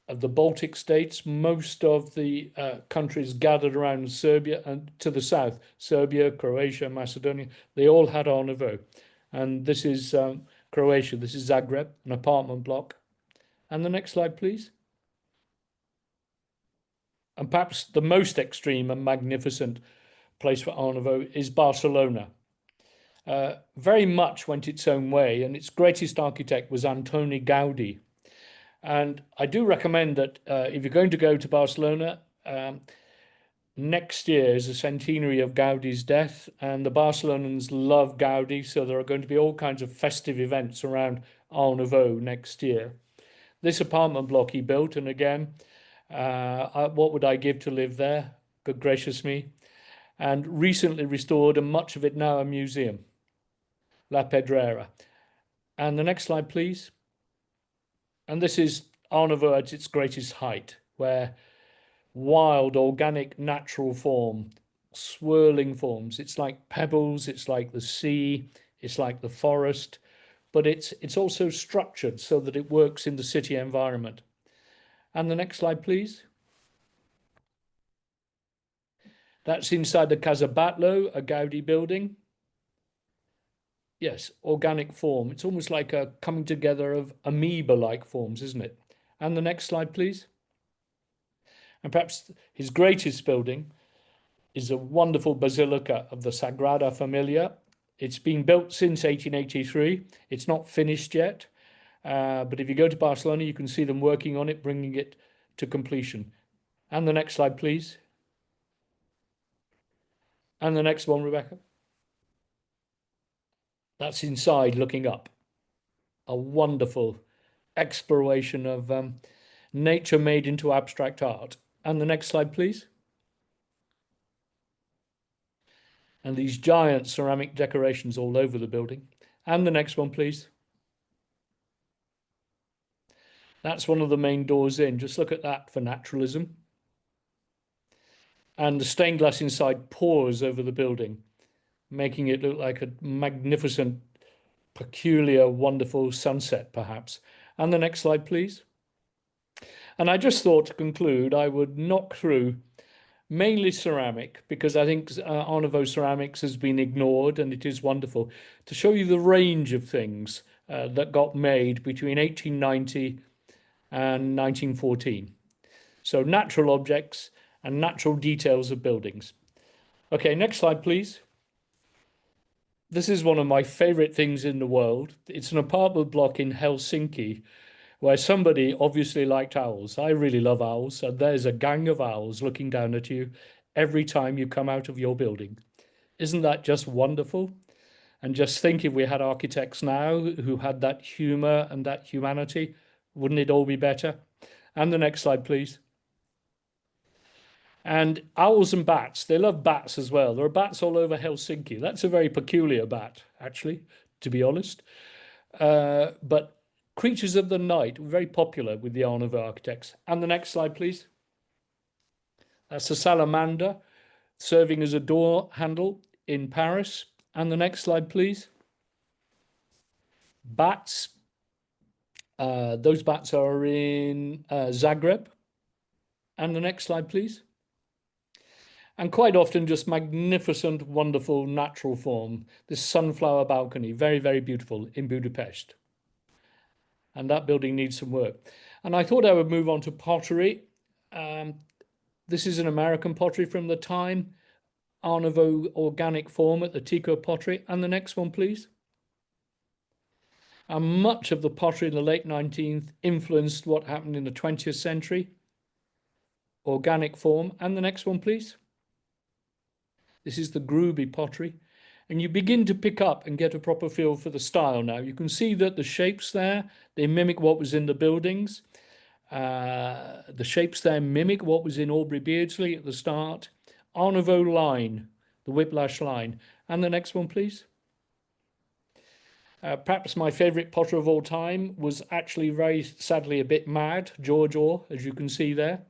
Baltic states, most of the countries gathered around Serbia and to the south, Serbia, Croatia, Macedonia, they all had Art Nouveau. And this is Croatia, this is Zagreb, an apartment block. And the next slide, please. And perhaps the most extreme and magnificent place for Art Nouveau is Barcelona. Very much went its own way, and its greatest architect was Antoni Gaudi. And I do recommend that if you're going to go to Barcelona, next year is the centenary of Gaudi's death, and the Barcelonans love Gaudi, so there are going to be all kinds of festive events around Art Nouveau next year. This apartment block he built, and again, what would I give to live there? Good gracious me. And recently restored, and much of it now a museum. La Pedrera. And the next slide, please. And this is Art Nouveau at its greatest height, where wild, organic, natural form, swirling forms. It's like pebbles, it's like the sea, it's like the forest, but it's also structured so that it works in the city environment. And the next slide, please. That's inside the Casa Batlló, a Gaudi building. Yes, organic form. It's almost like a coming together of amoeba-like forms, isn't it? And the next slide, please. And perhaps his greatest building is a wonderful basilica of the Sagrada Familia. It's been built since 1883. It's not finished yet, but if you go to Barcelona, you can see them working on it, bringing it to completion. And the next slide, please. And the next one, Rebecca. That's inside looking up. A wonderful exploration of nature made into abstract art. And the next slide, please. And these giant ceramic decorations all over the building. And the next one, please. That's one of the main doors in. Just look at that for naturalism. And the stained glass inside pours over the building, making it look like a magnificent, peculiar, wonderful sunset, perhaps. And the next slide, please. And I just thought to conclude, I would knock through mainly ceramic, because I think Art Nouveau ceramics has been ignored, and it is wonderful to show you the range of things that got made between 1890 and 1914. So natural objects and natural details of buildings. Okay, next slide, please. This is one of my favorite things in the world. It's an apartment block in Helsinki, where somebody obviously liked owls. I really love owls, and there's a gang of owls looking down at you every time you come out of your building. Isn't that just wonderful? And just think, if we had architects now who had that humour and that humanity, wouldn't it all be better? And the next slide, please. And owls and bats, they love bats as well. There are bats all over Helsinki. That's a very peculiar bat, actually, to be honest. But creatures of the night, very popular with the Art Nouveau architects. And the next slide, please. That's a salamander serving as a door handle in Paris. And the next slide, please. Bats. Those bats are in Zagreb. And the next slide, please. And quite often just magnificent, wonderful natural form. This sunflower balcony, very, very beautiful in Budapest. And that building needs some work. And I thought I would move on to pottery. This is an American pottery from the time, Art Nouveau organic form at the Tico pottery. And the next one, please. And much of the pottery in the late 19th influenced what happened in the 20th century. Organic form. And the next one, please. This is the Gruby pottery. And you begin to pick up and get a proper feel for the style now. You can see that the shapes there, they mimic what was in the buildings. The shapes there mimic what was in Aubrey Beardsley at the start. Art Nouveau line, the whiplash line. And the next one, please. Perhaps my favourite potter of all time was actually very sadly a bit mad, George Orr, as you can see there.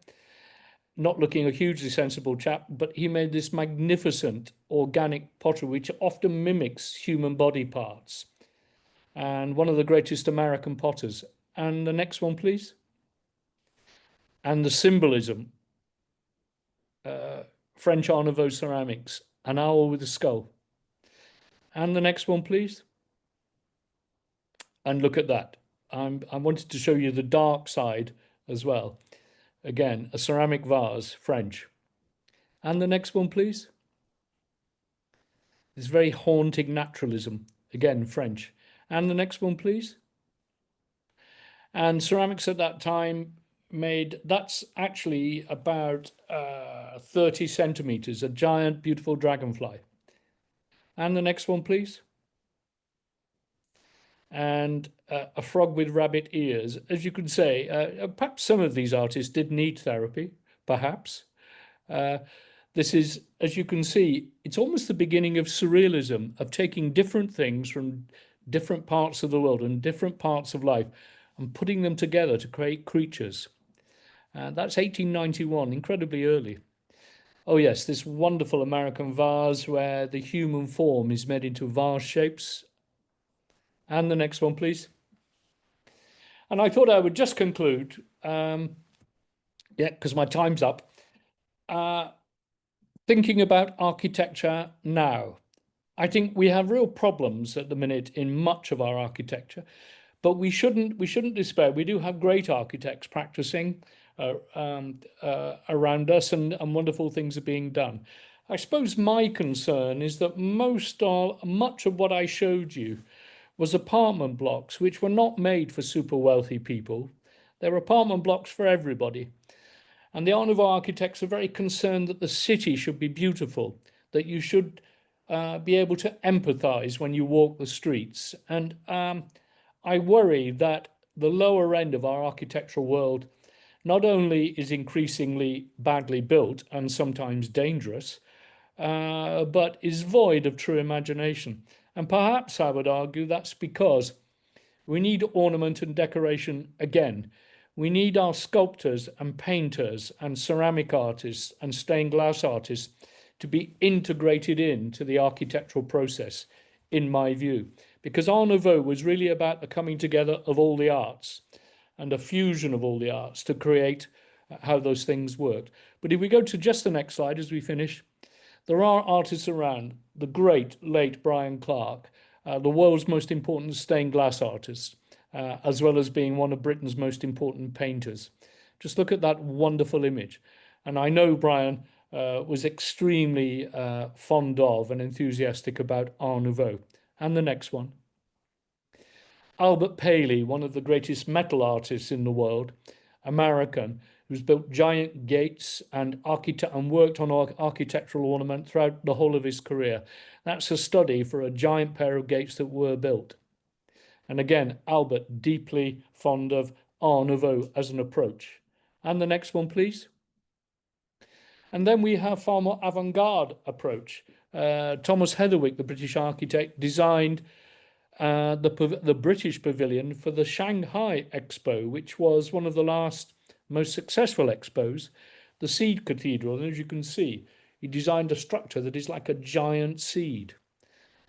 Not looking a hugely sensible chap, but he made this magnificent organic pottery which often mimics human body parts. And one of the greatest American potters. And the next one, please. And the symbolism. French Art Nouveau ceramics, an owl with a skull. And the next one, please. And look at that. I wanted to show you the dark side as well. Again, a ceramic vase, French. And the next one, please. This very haunting naturalism, again, French. And the next one, please. And ceramics at that time made, that's actually about 30 centimeters, a giant, beautiful dragonfly. And the next one, please. And a frog with rabbit ears. As you can say, perhaps some of these artists did need therapy, perhaps. This is, as you can see, it's almost the beginning of surrealism, of taking different things from different parts of the world and different parts of life and putting them together to create creatures. That's 1891, incredibly early. Oh yes, this wonderful American vase where the human form is made into vase shapes. And the next one, please. And I thought I would just conclude, because my time's up, thinking about architecture now. I think we have real problems at the minute in much of our architecture, but we shouldn't despair. We do have great architects practicing around us, and wonderful things are being done. I suppose my concern is that much of what I showed you was apartment blocks which were not made for super wealthy people. They're apartment blocks for everybody. And the Art Nouveau architects are very concerned that the city should be beautiful, that you should be able to empathize when you walk the streets. And I worry that the lower end of our architectural world not only is increasingly badly built and sometimes dangerous, but is void of true imagination. And perhaps I would argue that's because we need ornament and decoration again. We need our sculptors and painters and ceramic artists and stained glass artists to be integrated into the architectural process, in my view. Because Art Nouveau was really about the coming together of all the arts and a fusion of all the arts to create how those things worked. But if we go to just the next slide as we finish, there are artists around, the great late Brian Clark, the world's most important stained glass artist, as well as being one of Britain's most important painters. Just look at that wonderful image. And I know Brian was extremely fond of and enthusiastic about Art Nouveau. And the next one. Albert Paley, one of the greatest metal artists in the world, American, who's built giant gates and worked on architectural ornament throughout the whole of his career. That's a study for a giant pair of gates that were built. And again, Albert, deeply fond of Art Nouveau as an approach. And the next one, please. And then we have far more avant-garde approach. Thomas Heatherwick, the British architect, designed the British pavilion for the Shanghai Expo, which was one of the last most successful expos, the Seed Cathedral. And as you can see, he designed a structure that is like a giant seed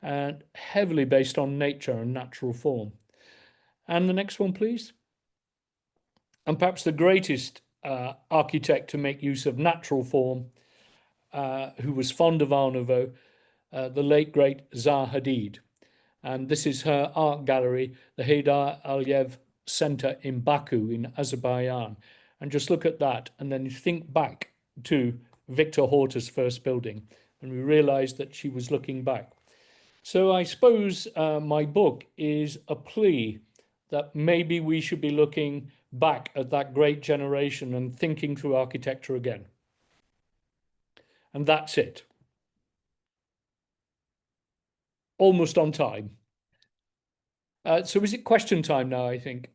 and heavily based on nature and natural form. And the next one, please. And perhaps the greatest architect to make use of natural form, who was fond of Art Nouveau, the late, great Zaha Hadid. And this is her art gallery, the Heydar Aliyev Center in Baku in Azerbaijan. And just look at that and then think back to Victor Horta's first building. And we realized that she was looking back. So I suppose my book is a plea that maybe we should be looking back at that great generation and thinking through architecture again. And that's it. Almost on time. So is it question time now, I think?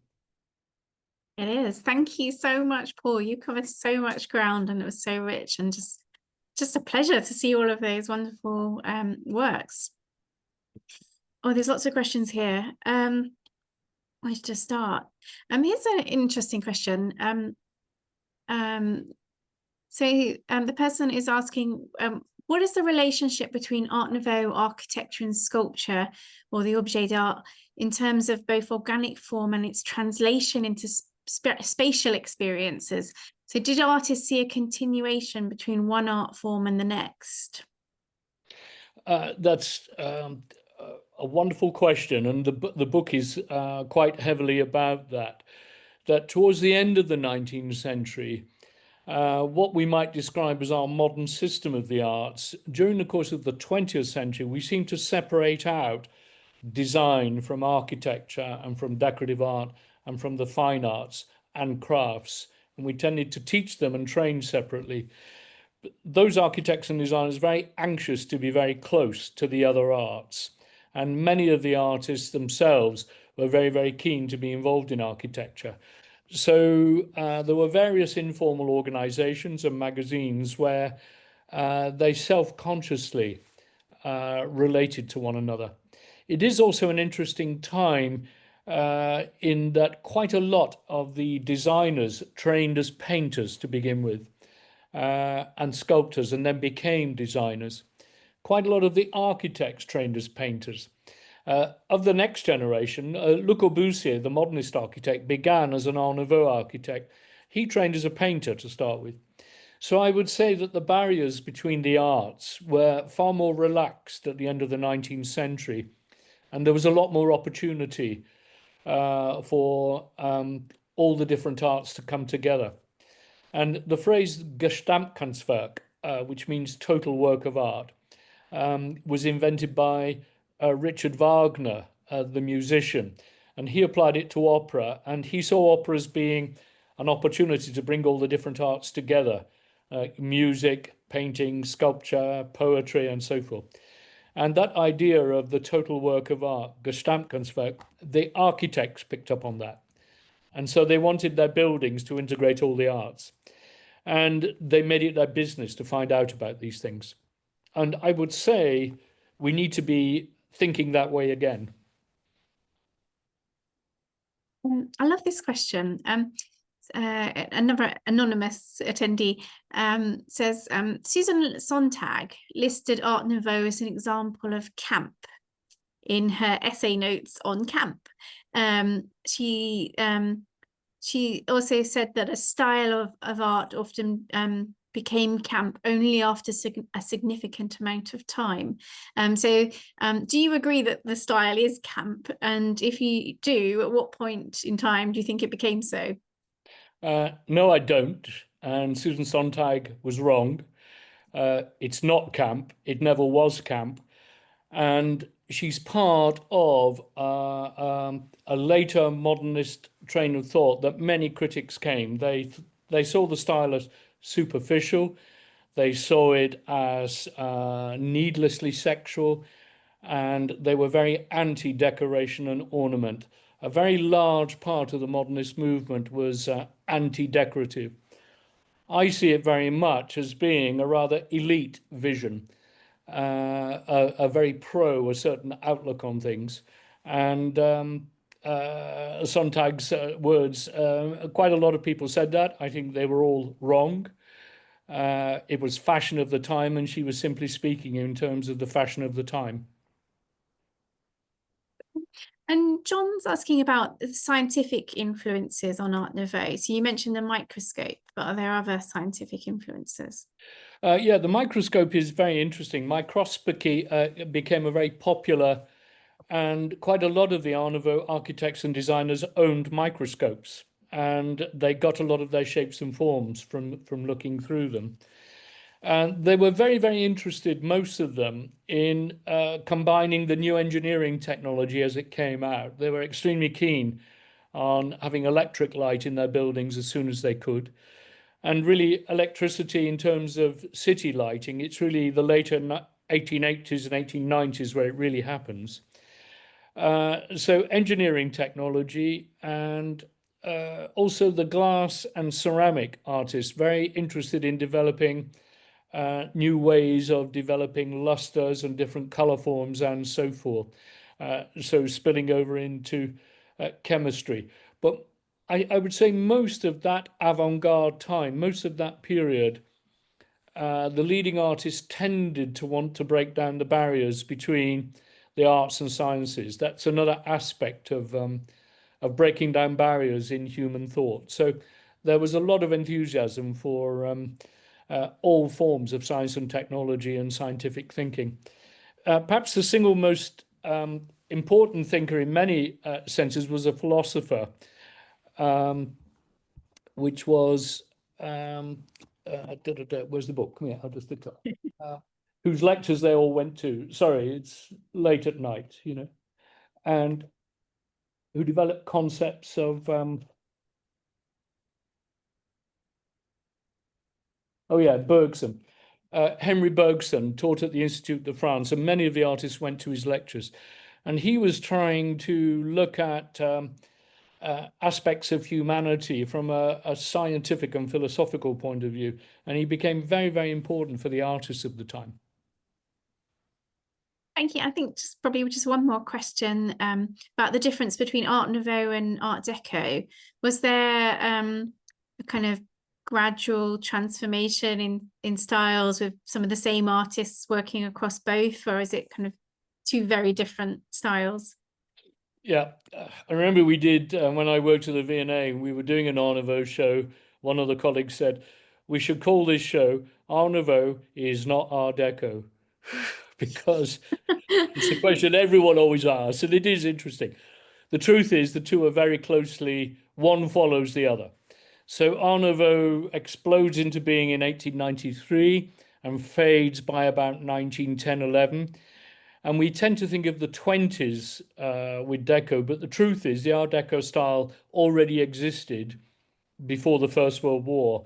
It is. Thank you so much, Paul. You covered so much ground and it was so rich, and just a pleasure to see all of those wonderful works. Oh, there's lots of questions here. Where to start? Here's an interesting question. The person is asking, what is the relationship between Art Nouveau architecture and sculpture, or the objet d'art, in terms of both organic form and its translation into spatial experiences? So did artists see a continuation between one art form and the next? That's a wonderful question, and the book is quite heavily about that. That towards the end of the 19th century, what we might describe as our modern system of the arts, during the course of the 20th century, we seem to separate out design from architecture and from decorative art and from the fine arts and crafts. And we tended to teach them and train separately. Those architects and designers were very anxious to be very close to the other arts. And many of the artists themselves were very, very keen to be involved in architecture. So there were various informal organizations and magazines where they self-consciously related to one another. It is also an interesting time in that quite a lot of the designers trained as painters to begin with, and sculptors, and then became designers. Quite a lot of the architects trained as painters. Of the next generation, Le Corbusier, the modernist architect, began as an Art Nouveau architect. He trained as a painter to start with. So I would say that the barriers between the arts were far more relaxed at the end of the 19th century, and there was a lot more opportunity for all the different arts to come together. And the phrase Gesamtkunstwerk, which means total work of art, was invented by Richard Wagner, the musician, and he applied it to opera, and he saw opera as being an opportunity to bring all the different arts together, music, painting, sculpture, poetry, and so forth. And that idea of the total work of art, Gesamtkunstwerk, the architects picked up on that. And so they wanted their buildings to integrate all the arts. And they made it their business to find out about these things. And I would say we need to be thinking that way again. I love this question. Another anonymous attendee says, Susan Sontag listed Art Nouveau as an example of camp in her essay notes on camp. She also said that a style of art often became camp only after a significant amount of time. Do you agree that the style is camp? And if you do, at what point in time do you think it became so? No, I don't. And Susan Sontag was wrong. It's not camp. It never was camp. And she's part of a later modernist train of thought that many critics came. They saw the style as superficial. They saw it as needlessly sexual, and they were very anti-decoration and ornament. A very large part of the modernist movement was anti-decorative. I see it very much as being a rather elite vision, a very pro, a certain outlook on things. And Sontag's words, quite a lot of people said that. I think they were all wrong. It was fashion of the time, and she was simply speaking in terms of the fashion of the time. And John's asking about the scientific influences on Art Nouveau. So you mentioned the microscope, but are there other scientific influences? Yeah, the microscope is very interesting. Microscopy became a very popular, and quite a lot of the Art Nouveau architects and designers owned microscopes, and they got a lot of their shapes and forms from looking through them. And they were very, very interested, most of them, in combining the new engineering technology as it came out. They were extremely keen on having electric light in their buildings as soon as they could. And really, electricity in terms of city lighting, it's really the later 1880s and 1890s where it really happens. So engineering technology, and also the glass and ceramic artists, very interested in developing new ways of developing lusters and different color forms and so forth. So spilling over into chemistry. But I would say most of that avant-garde time, most of that period, the leading artists tended to want to break down the barriers between the arts and sciences. That's another aspect of breaking down barriers in human thought. So there was a lot of enthusiasm for all forms of science and technology and scientific thinking. Perhaps the single most important thinker in many senses was a philosopher, which was, where's the book? Come here, I'll just look up. Whose lectures they all went to. Sorry, it's late at night, you know, and who developed concepts of, oh yeah, Bergson. Henry Bergson taught at the Institute de France, and many of the artists went to his lectures. And he was trying to look at aspects of humanity from a scientific and philosophical point of view. And he became very, very important for the artists of the time. Thank you. I think probably just one more question about the difference between Art Nouveau and Art Deco. Was there a kind of gradual transformation in styles with some of the same artists working across both, or is it kind of two very different styles? Yeah, I remember we did, when I worked at the V&A, we were doing an Art Nouveau show. One of the colleagues said, we should call this show Art Nouveau is not Art Deco. Because it's a question everyone always asks, and it is interesting. The truth is the two are very closely, one follows the other. So Art Nouveau explodes into being in 1893 and fades by about 1910-11. And we tend to think of the 20s with Deco, but the truth is the Art Deco style already existed before the First World War.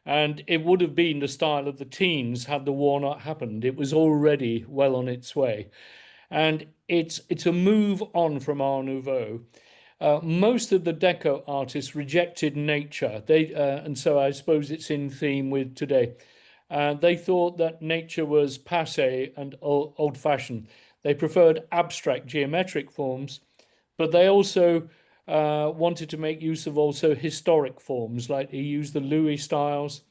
And it would have been the style of the teens had the war not happened. It was already well on its way. And it's a move on from Art Nouveau. Most of the Deco artists rejected nature. And so I suppose it's in theme with today. They thought that nature was passé and old-fashioned. They preferred abstract geometric forms, but they also wanted to make use of also historic forms, like he used the Louis styles.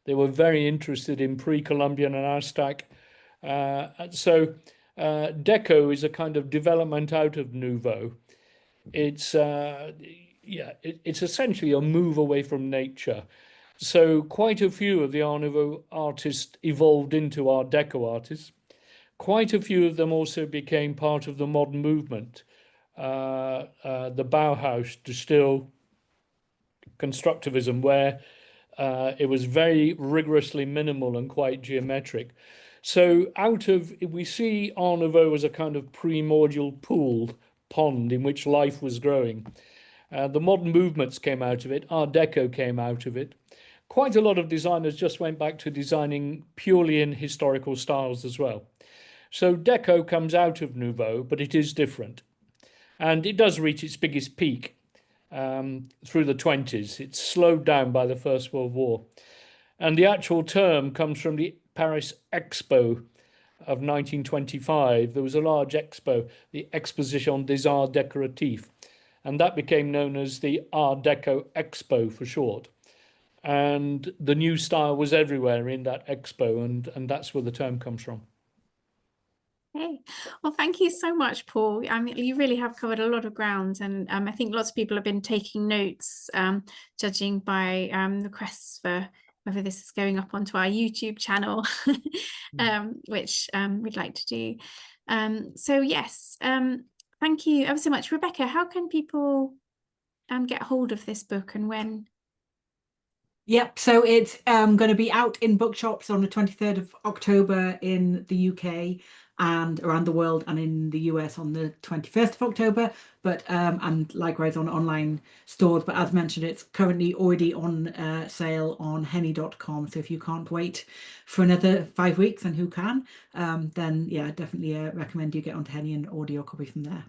They were very interested in pre-Columbian and Aztec. So Deco is a kind of development out of Nouveau. It's it's essentially a move away from nature. So quite a few of the Art Nouveau artists evolved into Art Deco artists. Quite a few of them also became part of the modern movement. The Bauhaus still constructivism, where it was very rigorously minimal and quite geometric. So we see Art Nouveau as a kind of primordial pool pond in which life was growing. The modern movements came out of it. Art Deco came out of it. Quite a lot of designers just went back to designing purely in historical styles as well. So Deco comes out of Nouveau, but it is different. And it does reach its biggest peak through the 20s. It's slowed down by the First World War. And the actual term comes from the Paris Expo of 1925. There was a large expo, the Exposition des Arts Décoratifs, and that became known as the Art Deco Expo for short. And the new style was everywhere in that expo, and that's where the term comes from. Okay, well, thank you so much, Paul. I mean, you really have covered a lot of ground, and I think lots of people have been taking notes, judging by requests for whether this is going up onto our YouTube channel, which we'd like to do. So yes, thank you ever so much. Rebecca, how can people get hold of this book and when? Yep, so it's going to be out in bookshops on the 23rd of October in the UK and around the world, and in the US on the 21st of October, but and likewise on online stores. But as mentioned, it's currently already on sale on henny.com. So if you can't wait for another 5 weeks, and who can, then yeah, definitely recommend you get onto Henny and order your copy from there.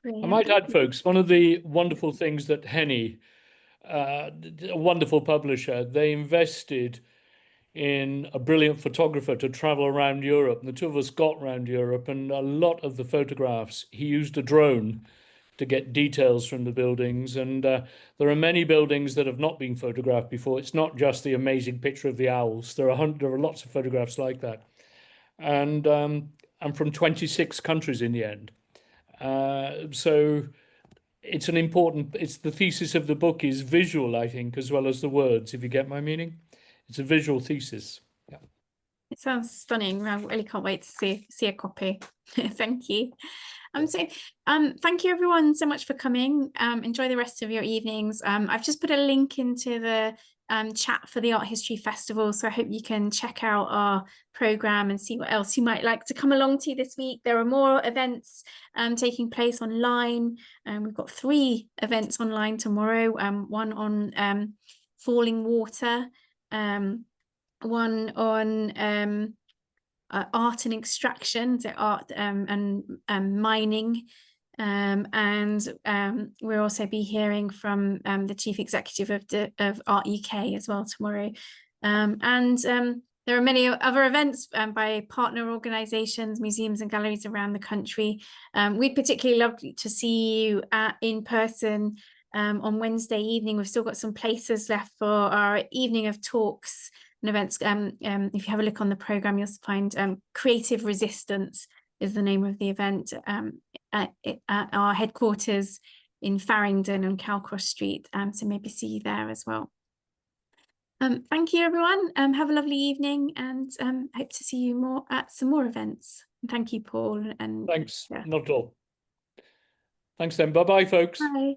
Brilliant. I might add, folks, one of the wonderful things that Henny, a wonderful publisher, they invested in a brilliant photographer to travel around Europe. And the two of us got around Europe, and a lot of the photographs, he used a drone to get details from the buildings. And there are many buildings that have not been photographed before. It's not just the amazing picture of the owls. There are lots of photographs like that. And from 26 countries in the end. So it's the thesis of the book is visual, I think, as well as the words, if you get my meaning. It's a visual thesis. Yeah. It sounds stunning. I really can't wait to see a copy. Thank you. Thank you everyone so much for coming. Enjoy the rest of your evenings. I've just put a link into the chat for the Art History Festival, so I hope you can check out our program and see what else you might like to come along to this week. There are more events taking place online, and we've got 3 events online tomorrow. One on falling water, one on art and extraction, so art and mining, and we'll also be hearing from the chief executive of Art UK as well tomorrow, and there are many other events by partner organisations, museums and galleries around the country. We'd particularly love to see you in person on Wednesday evening. We've still got some places left for our evening of talks and events. If you have a look on the programme, you'll find Creative Resistance is the name of the event at our headquarters in Farringdon on Calcross Street. So maybe see you there as well. Thank you, everyone. Have a lovely evening, and hope to see you more at some more events. And thank you, Paul. And thanks. yeah. Not at all. Thanks then. Bye-bye, folks. Bye.